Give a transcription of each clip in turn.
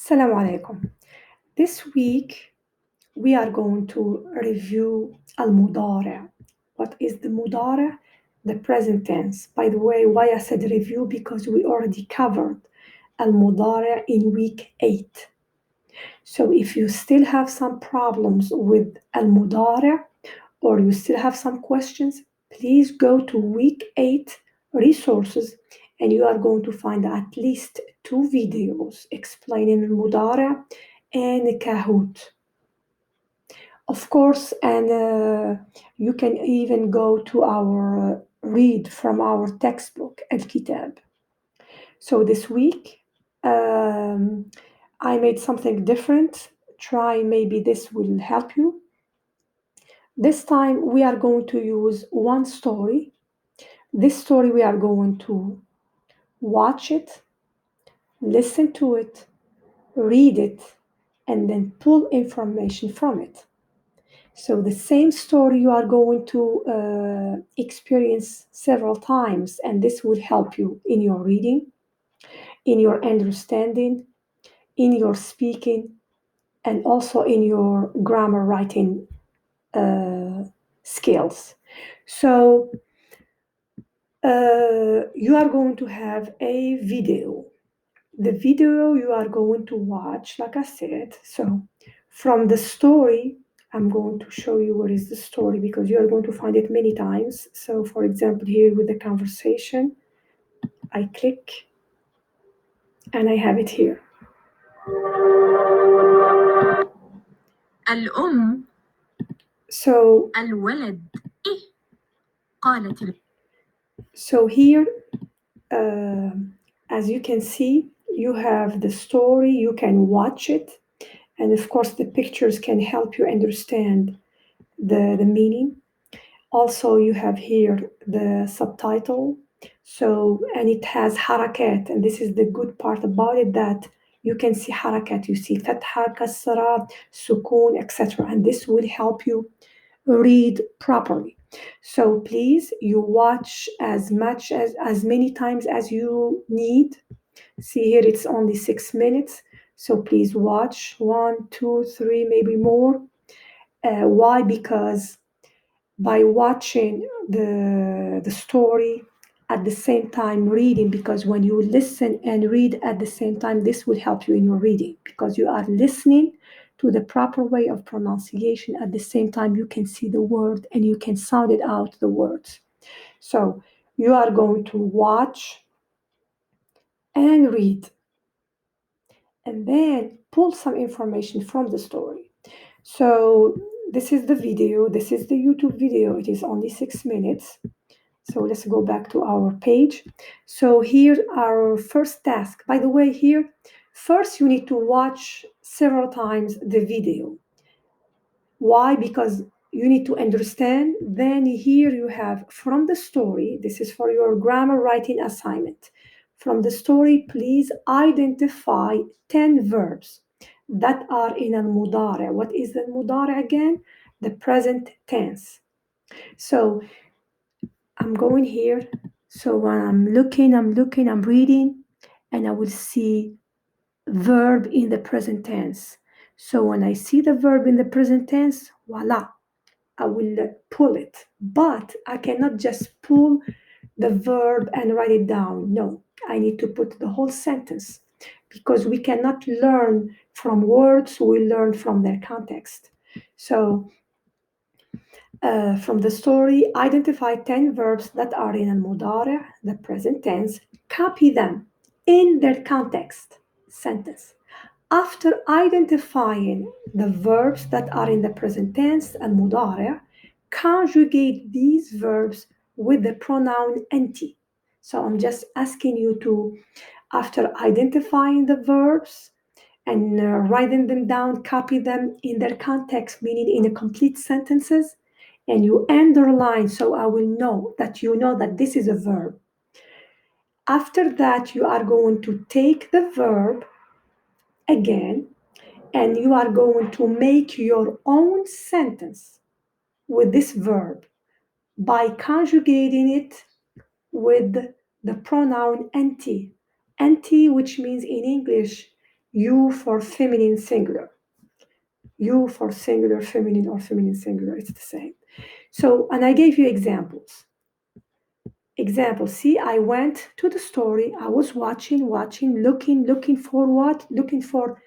Assalamu alaikum. This week we are going to review al-mudari'. What is the mudari'? The present tense. By the way, why I said review? Because we already covered al-mudari' in week 8. So if you still have some problems with al-mudari' or you still have some questions, please go to week 8 resources and you are going to find at least 2 videos explaining al-mudari' and Kahoot. Of course, and you can even go to our read from our textbook, Al-Kitab. So this week, I made something different. Try, maybe this will help you. This time we are going to use one story. This story we are going to watch it, listen to it, read it, and then pull information from it. So the same story you are going to experience several times, and this will help you in your reading, in your understanding, in your speaking, and also in your grammar writing skills. So you are going to have a video. The video you are going to watch, like I said, so from the story, I'm going to show you what is the story because you are going to find it many times. So, for example, here with the conversation, I click and I have it here. الأم So, الولد إيه قالت so here, as you can see, you have the story, you can watch it, and of course, the pictures can help you understand the meaning. Also, you have here the subtitle. So, and it has harakat, and this is the good part about it that you can see harakat. You see fatha, kasra, sukun, etc. And this will help you read properly. So please, you watch as many times as you need. See here, it's only 6 minutes. So please watch 1, 2, 3, maybe more. Why? Because by watching the story at the same time reading, because when you listen and read at the same time, this will help you in your reading because you are listening to the proper way of pronunciation. At the same time, you can see the word and you can sound it out, the words. So you are going to watch and read and then pull some information from the story. So this is the video, this is the YouTube video. It is only 6 minutes. So let's go back to our page. So here our first task. By the way, here, first you need to watch several times the video. Why? Because you need to understand. Then here you have from the story, this is for your grammar writing assignment. From the story, please identify 10 verbs that are in al-mudari'. What is the mudari' again? The present tense. So I'm going here. So when I'm looking, I'm reading, and I will see verb in the present tense. So when I see the verb in the present tense, voila, I will pull it. But I cannot just pull the verb and write it down. No, I need to put the whole sentence because we cannot learn from words, we learn from their context. So from the story, identify 10 verbs that are in al-mudari', the present tense, copy them in their context sentence. After identifying the verbs that are in the present tense, al-mudari', conjugate these verbs with the pronoun anti. So I'm just asking you to, after identifying the verbs and writing them down, copy them in their context, meaning in the complete sentences, and you underline so I will know that you know that this is a verb. After that, you are going to take the verb again and you are going to make your own sentence with this verb by conjugating it with the pronoun anti. Anti, which means in English You for feminine singular. You for singular feminine or feminine singular, it's the same. So, and I gave you examples. Example, see, I went to the story, I was watching, looking for what? Looking for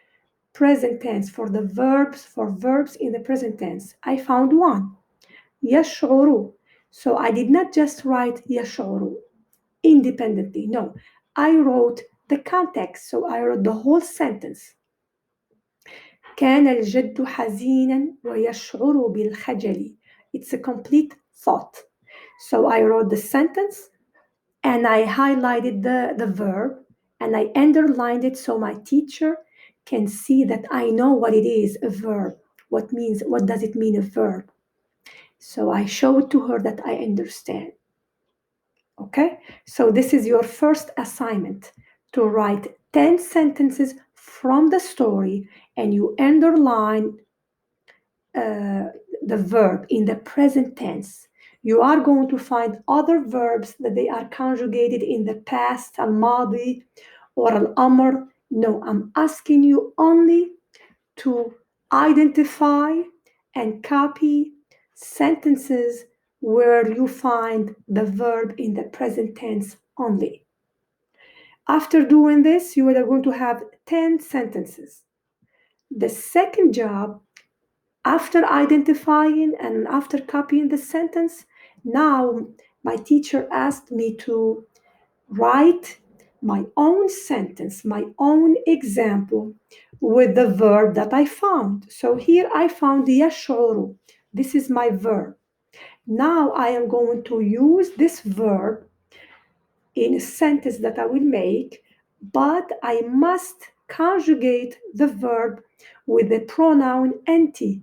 present tense, for verbs in the present tense. I found one, يشعر. So I did not just write يشعر independently. No, I wrote the context. So I wrote the whole sentence. كان الجد حزينا ويشعر بالخجل. It's a complete thought. So I wrote the sentence and I highlighted the verb and I underlined it so my teacher can see that I know what it is, a verb. What does it mean, a verb? So I showed to her that I understand. Okay, so this is your first assignment, to write 10 sentences from the story and you underline the verb in the present tense. You are going to find other verbs that they are conjugated in the past, al-madi or al-amr. No, I'm asking you only to identify and copy sentences where you find the verb in the present tense only. After doing this, you are going to have 10 sentences. The second job, after identifying and after copying the sentence, now my teacher asked me to write my own sentence, my own example with the verb that I found. So here I found يشعر. This is my verb. Now I am going to use this verb in a sentence that I will make, but I must conjugate the verb with the pronoun أنت.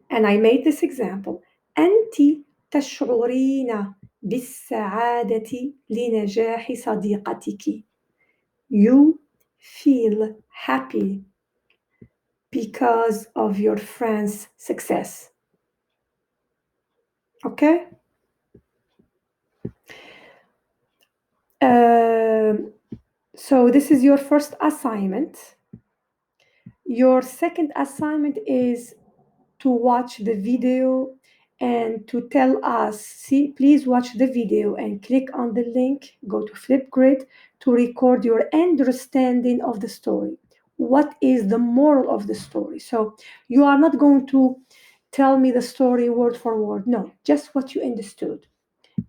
And I made this example. أنت تشعرين بالسعادة لنجاح صديقتك. You feel happy because of your friend's success. Okay? So this is your first assignment. Your second assignment is to watch the video and to tell us, see, please watch the video and click on the link, go to Flipgrid to record your understanding of the story. What is the moral of the story? So you are not going to tell me the story word for word. No, just what you understood.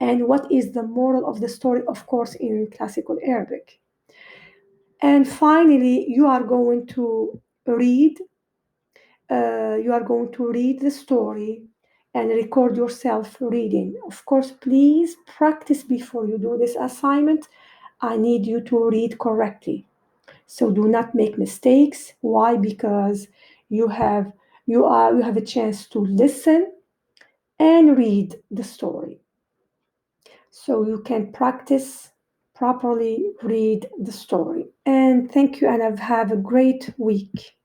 And what is the moral of the story, of course, in classical Arabic. And finally, you are going to read the story and record yourself reading. Of course, please practice before you do this assignment. I need you to read correctly. So do not make mistakes. Why? Because you have a chance to listen and read the story. So you can practice properly read the story. And thank you and have a great week.